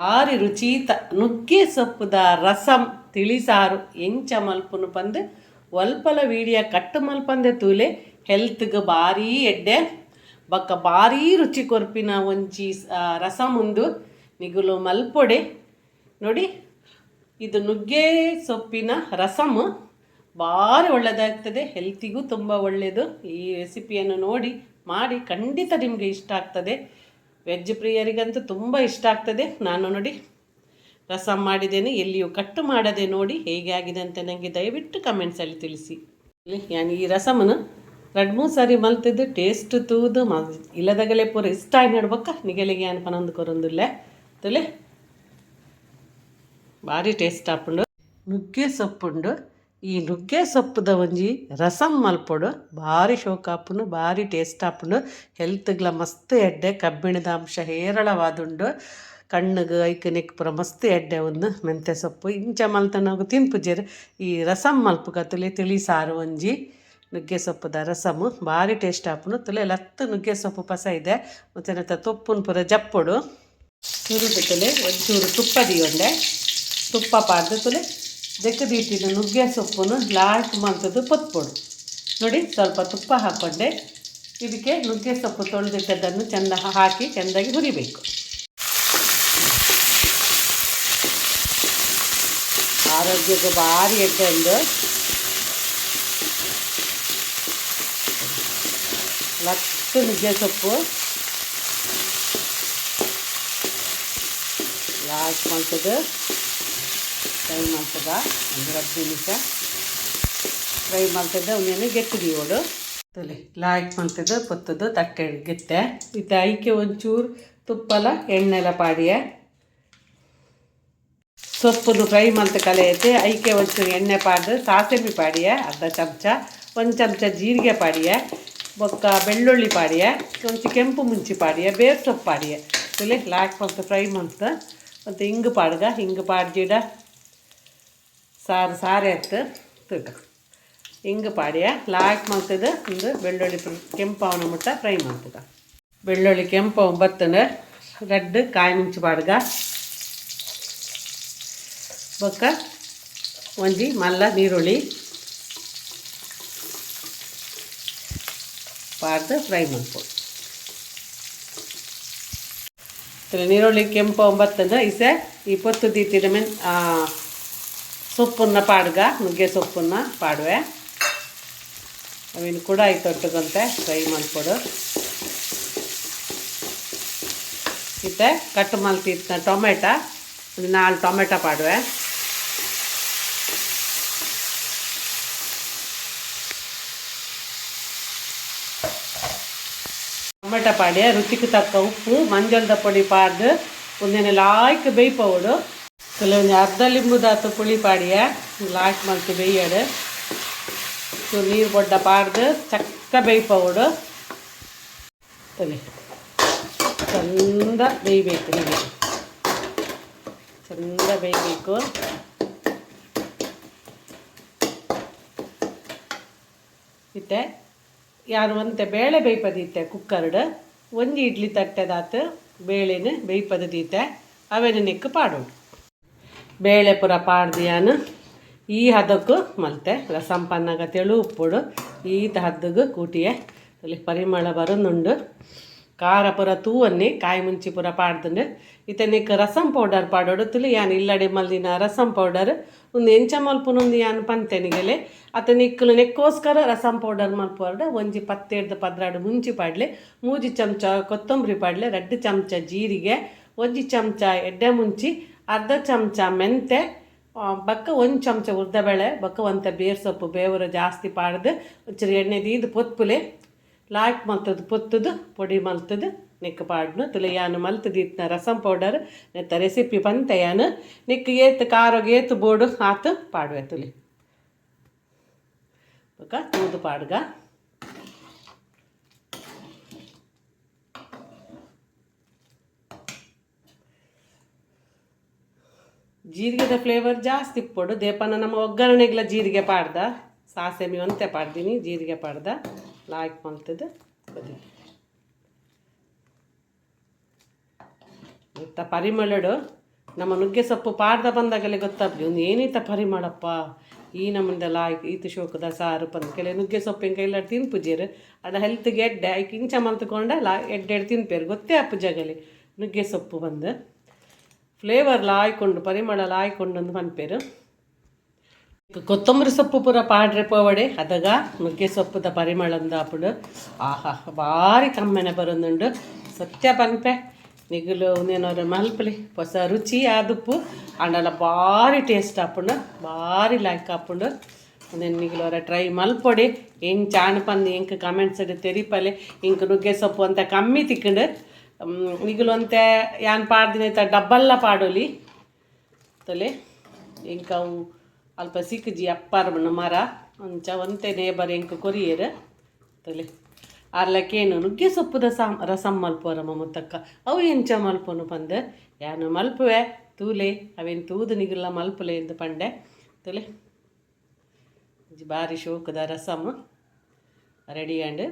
ಆರಿ ರುಚೀತ ನುಗ್ಗೆ ಸೊಪ್ಪುದ ರಸಂ ತಿಳಿಸಾರು ಎಂಚ ಮಲ್ಪುನು ಪಂದು ಒಲ್ಪಲ ವೀಡಿಯೋ ಕಟ್ಟು ಮಲ್ಪಂದೆ ತೂಲೆ ಹೆಲ್ತ್ಗೆ ಭಾರೀ ಎಡ್ಡೆ ಬೊಕ್ಕ ಭಾರೀ ರುಚಿ ಕೊರ್ಪಿನ ಒಂಜಿ ರಸಂ ಉಂದು ನಿಗುಲು ಮಲ್ಪೊಡೆ ನೋಡಿ. ಇದು ನುಗ್ಗೆ ಸೊಪ್ಪಿನ ರಸಮು ಭಾರಿ ಒಳ್ಳೆಯದಾಗ್ತದೆ, ಹೆಲ್ತಿಗೂ ತುಂಬ ಒಳ್ಳೆಯದು. ಈ ರೆಸಿಪಿಯನ್ನು ನೋಡಿ ಮಾಡಿ ಖಂಡಿತ ನಿಮಗೆ ಇಷ್ಟ ಆಗ್ತದೆ. ವೆಜ್ ಪ್ರಿಯರಿಗಂತೂ ತುಂಬ ಇಷ್ಟ ಆಗ್ತದೆ. ನಾನು ನೋಡಿ ರಸಂ ಮಾಡಿದ್ದೇನೆ, ಎಲ್ಲಿಯೂ ಕಟ್ಟು ಮಾಡದೆ ನೋಡಿ ಹೇಗೆ ಆಗಿದೆ ಅಂತ ನನಗೆ ದಯವಿಟ್ಟು ಕಮೆಂಟ್ಸಲ್ಲಿ ತಿಳಿಸಿ. ನಾನು ಈ ರಸಮನ್ನು 2-3 ಸಾರಿ ಮಲ್ತಿದ್ದು ಟೇಸ್ಟ್ ತೂದು ಇಲ್ಲದಾಗಲೇ ಪೂರ ಇಷ್ಟ ಆಗಿ ನಡ್ಬೇಕ ನಿಗಲಿಗೆ ಅನ್ಪನೊಂದು ಕೊರೊಂದಿಲ್ಲ ತುಲೆ ಭಾರಿ ಟೇಸ್ಟ್ ಆಪುಂಡು. ನುಗ್ಗೆ ಸೊಪ್ಪುಂಡು, ಈ ನುಗ್ಗೆ ಸೊಪ್ಪುದ ಒಂಜಿ ರಸಂ ಮಲ್ಪೊಡು ಭಾರಿ ಶೋಕ ಆಪುಂಡು, ಭಾರಿ ಟೇಸ್ಟ್ ಆಪುಂಡು. ಹೆಲ್ತ್ಗ್ಲ ಮಸ್ತ್ ಎಡ್ಡೆ, ಕಬ್ಬಿಣದ ಅಂಶ ಹೇರಳವಾದುಂಡು, ಕಣ್ಣಿಗೆ ಐಕ್ ನೆಕ್ ಪುರ ಮಸ್ತ್ ಎಡ್ಡೆ ಒಂದು ಮೆಂತ್ಯ ಸೊಪ್ಪು ಇಂಚ ಮಲ್ತನಾಗು ತಿನ್ಪುಜೆರ್. ಈ ರಸಂ ಮಲ್ಪುಗ ತುಲೆ ತಿಳಿ ಸಾರು ಒಂಜಿ ನುಗ್ಗೆ ಸೊಪ್ಪುದ ರಸಮು ಭಾರಿ ಟೇಸ್ಟ್ ಆಪುಂಡು. ತುಲೆ ಲತ್ತು ನುಗ್ಗೆ ಸೊಪ್ಪು ಪಸ ಇದೆ ಮತ್ತು ತೊಪ್ಪುನ ಪುರ ಜಪ್ಪೊಡು ತುರುದು ತುಲೆ ಒಂಚೂರು ತುಪ್ಪ ದಿಯೊಂಡೆ ತುಪ್ಪ ಪಾಡ್ದು ತುಲೆ ದೆಕ್ಕದಿಟ್ಟಿನ ನುಗ್ಗೆ ಸೊಪ್ಪನ್ನು ಲಾಸ್ಟ್ ಮಲ್ತದ್ದು ಪೊತ್ಪೊಡು ನೋಡಿ. ಸ್ವಲ್ಪ ತುಪ್ಪ ಹಾಕ್ಕೊಂಡೆ ಇದಕ್ಕೆ ನುಗ್ಗೆ ಸೊಪ್ಪು ತೊಳೆದಿಟ್ಟದನ್ನು ಚೆಂದ ಹಾಕಿ ಚೆಂದಾಗಿ ಹುರಿಬೇಕು. ಆರೋಗ್ಯಕ್ಕೆ ಭಾರಿ ಎಡ್ಡೆ ಒಂದು ಲತ್ತು ನುಗ್ಗೆ ಸೊಪ್ಪು ಲಾಸ್ಟ್ ಮಲ್ತದ್ದು ಫ್ರೈ ಮಾಡ್ತದ ಒಂದು 10 ನಿಮಿಷ ಫ್ರೈ ಮಾಡ್ತದ. ಅವನೇನು ಗೆಟ್ಟಿದೀವೋಡು ತೊಲೆ ಲಾಯ್ಕ್ ಮಾಡ್ತದ ಪೊತ್ತದು ತಟ್ಟೆ ಗೆತ್ತೆ ಇತ್ತು ಐಕೆ ಒಂಚೂರು ತುಪ್ಪಲ ಎಣ್ಣೆಲ ಪಾಡಿಯ ಸೊಪ್ಪನ್ನು ಫ್ರೈ ಮಾಡ್ತ ಕಲೆಯತ್ತೆ ಐಕೆ ಒಂಚೂರು ಎಣ್ಣೆ ಪಾಡ್ದು ಸಾಸಿವೆ ಪಾಡಿಯ ಅರ್ಧ ಚಮಚ, 1 ಚಮಚ ಜೀರಿಗೆ ಪಾಡಿಯ, ಬೊಕ್ಕ ಬೆಳ್ಳುಳ್ಳಿ ಪಾಡಿಯ, ಒಂಚು ಕೆಂಪು ಮುಂಚಿ ಪಾಡಿಯ, ಬೇರೆ ಸೊಪ್ಪು ಪಾಡಿಯ ತುಲೆ ಲಾಯ್ಕ್ ಮಾಡ್ತ ಫ್ರೈ ಮಾಡ್ತ ಮತ್ತು ಹಿಂಗೆ ಪಾಡ್ಗ ಹಿಂಗೆ ಪಾಡ್ಜಿಡ ಸಾರು ಎತ್ತು ತುಟ ಹಿಂಗೆ ಪಾಡಿಯ ಲಾಯ್ಕ್ ಮಾಡ್ತದೆ. ಒಂದು ಬೆಳ್ಳುಳ್ಳಿ ಕೆಂಪವನ ಮುಟ್ಟ ಫ್ರೈ ಮಾಡ್ತದ. ಬೆಳ್ಳುಳ್ಳಿ ಕೆಂಪವ ಬತ್ತಂದ್ರೆ ರೆಡ್ ಕಾಯಿ ಮುಂಚಿ ಪಾಡ್ಗ ಬೊಕ್ಕ ಒಂಜಿ ಮಲ್ಲ ನೀರುಳ್ಳಿ ಪಾಡ್ದು ಫ್ರೈ ಮಾಡ್ಬೋದು. ನೀರುಳ್ಳಿ ಕೆಂಪು ಬತ್ತಂದ್ರೆ ಈ ಪೊತ್ತು ದೀತಿದ ಸೊಪ್ಪನ್ನ ಪಾಡ್ಗ ನುಗ್ಗೆ ಸೊಪ್ಪನ್ನ ಪಾಡುವೆ ಅವಿನ ಕೂಡ ತೊಟ್ಟುಗಂತೆ ಫ್ರೈ ಮಾಡ್ಕೊಡು. ಮತ್ತೆ ಕಟ್ ಮಲ್ತಿದ್ದ ಟೊಮೆಟ ಒಂದು 4 ಟೊಮೆಟೊ ಪಾಡುವೆ. ಟೊಮೆಟೊ ಪಾಡಿ ರುಚಿಗೆ ತಕ್ಕ ಉಪ್ಪು ಮಂಜಳದ ಪೊಡಿ ಪಾಡ್ದು ಒಂದೇನೆ ಲಾಯ್ಕ್ ಬೇಯ್ಪವಡು ಕೆಲವೊಂದು ಅರ್ಧ ಲಿಂಬುದಾತು ಪುಳಿ ಪಾಡಿಯ ಲಾಯ್ಕ್ ಮಲ್ತು ಬೇಯ್ಯಡು ನೀರು ಬೊಡ್ಡ ಪಾಡ್ದು ಚಕ್ಕ ಬೇಯ್ಪವಡು ತಲೆ ಚಂದ ಬೇಯಬೇಕು. ನೀರು ಚಂದ ಬೇಯಬೇಕು. ಇತ್ತೆ ಯಾರು ಒಂತೆ ಬೇಳೆ ಬೇಯ್ಪದಿತ್ತೆ ಕುಕ್ಕರ್ಡ್ ಒಂಜಿ ಇಡ್ಲಿ ತಟ್ಟೆದಾತು ಬೇಳೆನ ಬೇಯ್ಪದೀತೆ ಅವೇನು ನೆಕ್ಕು ಪಾಡೋಡು. ಬೇಳೆ ಪುರ ಪಾಡ್ದಿಯಾನು ಈ ಹದಕ್ಕೂ ಮಲ್ತೆ ರಸಂ ಪನ್ನಾಗ ತೆಳು ಉಪ್ಪುಡು ಈತ ಹದ್ದಗೂ ಕೂಟಿಯೆ ಅಲ್ಲಿ ಪರಿಮಳ ಬರೋದುಂಡು. ಖಾರ ಪುರ ತೂವನ್ನೇ ಕಾಯಿ ಮುಂಚಿ ಪುರ ಪಾಡ್ದುಂಡು ಇತ್ತೆ ನೆಕ್ ರಸಂ ಪೌಡರ್ ಪಾಡೋಡು ತುಲಿ ಯಾನು ಇಲ್ಲಡೆ ಮಲ್ದಿನ ರಸಂ ಪೌಡರ್ ಒಂದು ಎಂಚ ಮಲ್ಪುನೊಂದು ಯಾನು ಪಂತೆನಿಗೆಲೆ ಅತ್ತ ನಿಕ್ಕಲು ನೆಕ್ಕೋಸ್ಕರ ರಸಂ ಪೌಡರ್ ಮಲ್ಪೊರ್ಡು ಒಂಜಿ 17-18 ಮುಂಚಿ ಪಾಡ್ಲೆ 3 ಚಮಚ ಕೊತ್ತಂಬರಿ ಪಾಡ್ಲೆ 2 ಚಮಚ ಜೀರಿಗೆ 1 ಚಮಚ ಎಡ್ಡೆ ಮುಂಚಿ ಅರ್ಧ ಚಮಚ ಮೆಂತೆ ಬಕ್ಕ 1 ಚಮಚ ಉದ್ದಿನಬೇಳೆ ಬಕ್ಕ ಒಂತ ಬೇರ್ ಸೊಪ್ಪು ಬೇವರ ಜಾಸ್ತಿ ಪಾಡ್ದು ಒಂಚೂರು ಎಣ್ಣೆ ದೀದು ಪೊತ್ಪುಲೆ ಲಾಯ್ಕ್ ಮಲ್ತದ್ದು ಪೊತ್ತದು ಪೊಡಿ ಮಲ್ತದು ನೆಕ್ ಪಾಡ್ನು ತುಲೆ ಯಾನು ಮಲ್ತದಿತ್ತ ರಸಂ ಪೌಡರ್ ನೆತ್ತ ರೆಸಿಪಿ ಪಂತೆ ಯಾನು ನೆಕ್ ಏತು ಕಾರೋಗ ಏತು ಬೋಡು ಆತು ಪಾಡುವೆ ತುಲೆ ಬಕ್ಕ ತೂದು ಪಾಡ್ಗ. ಜೀರಿಗೆದ ಫ್ಲೇವರ್ ಜಾಸ್ತಿ ಇಪ್ಪೊಡು ದೇಪನ ನಮ್ಮ ಒಗ್ಗರಣೆಗ್ಲ ಜೀರಿಗೆ ಪಾಡ್ದ ಸಾಸೆ ಒಂತೆ ಪಾಡ್ದೀನಿ ಜೀರಿಗೆ ಪಾಡ್ದ ಲಾಯ್ಕ್ ಮಲ್ತದ್ದು ಬದಿ ಇತ್ತ ಪರಿಮಳಡು ನಮ್ಮ ನುಗ್ಗೆ ಸೊಪ್ಪು ಪಾಡ್ದ ಬಂದಾಗಲೇ ಗೊತ್ತಾಗ್ಲಿ ಒಂದು ಏನಿತ್ತ ಪರಿಮಳಪ್ಪ ಈ ನಮ್ಮದೆಲ್ಲ ಈತ ಶೋಕದ ಸಾರು ಪಂದ ಕೆಲ ನುಗ್ಗೆ ಸೊಪ್ಪಿನ ಕೈಲಾಡು ತಿನ್ಪುಜೇರು ಅದು ಹೆಲ್ತ್ಗೆ ಎಡ್ಡೆ ಐಕ್ ಇಂಚ ಮಲ್ತ್ಕೊಂಡಲ್ಲ ಎಡ್ಡೆಡ್ ತಿನ್ಪೇರು ಗೊತ್ತೇ ಅಪ್ಪುಜಾಗಲಿ ನುಗ್ಗೆ ಸೊಪ್ಪು ಬಂದು ಫ್ಲೇವರ್ಲ ಆಯ್ಕೊಂಡು ಪರಿಮಳ ಆಯ್ಕೊಂಡು ಒಂದು ಪನ್ಪೇರು ಕೊತ್ತಂಬರಿ ಸೊಪ್ಪು ಪೂರ ಪಾಡ್ರೆ ಪೋವಡೆ ಅದಾಗ ನುಗ್ಗೆ ಸೊಪ್ಪುದ ಪರಿಮಳಂದ ಅಪ್ಪುಡು ಆಹಾ ಭಾರಿ ಕಮ್ಮೆನೆ ಬರೋದುಂಡು ಸತ್ಯ ಪನ್ಪೆ ನಿಗುಲು ನೇನವ್ರು ಮಲ್ಪಲಿ ಹೊಸ ರುಚಿ ಆದುಪ್ಪು ಅಂಡಲ ಭಾರಿ ಟೇಸ್ಟ್ ಆಪುಂಡು ಭಾರಿ ಲೈಕ್ ಆಪುಂಡು నేను నిగులవర ట్రై మల్పొడి ఏం చాణపంది ఇంక కమెంట్స్ తెరిపలే ఇంక ನುಗ್ಗೆ ಸೊಪ್ಪು ಅಂತ ಕಮ್ಮಿ ತಿಕ್ಕಂಡು ನಿಗುಲು ಅಂತ ಯಾನ್ ಪಾಡ್ದಿನ ಡಬ್ಬಲ್ಲ ಪಾಡೋಲಿ ತಲೆ ಇಂಕ ಅಲ್ಪ ಸಿಕ್ಕಜಿ ಅಪ್ಪಾರ ಮರ ಒಂಚ ಒಂತೆ ನೇಬರ್ ಇಂಕ ಕೊರಿಯರ್ ತಲೆ ಅರ್ಲಕ್ಕೇನು ನುಗ್ಗೆ ಸೊಪ್ಪುದ ರಸಂ ಮಲ್ಪೋರಮ್ಮ ಮುತ್ತಕ್ಕ ಅವು ಎಂಚ ಮಲ್ಪೊನು ಪಂದು ಯಾನು ಮಲ್ಪುವೆ ತೂಲೆ ಅವೇನು ತೂದು ನಿಗುಲ್ಲ ಮಲ್ಪುಲೆ ಎಂದು ಪಂಡೆ ತಲೆ ಭಾರಿ ಶೋಕದ ರಸಮ್ ರೆಡಿ ಆ್ಯಂಡ್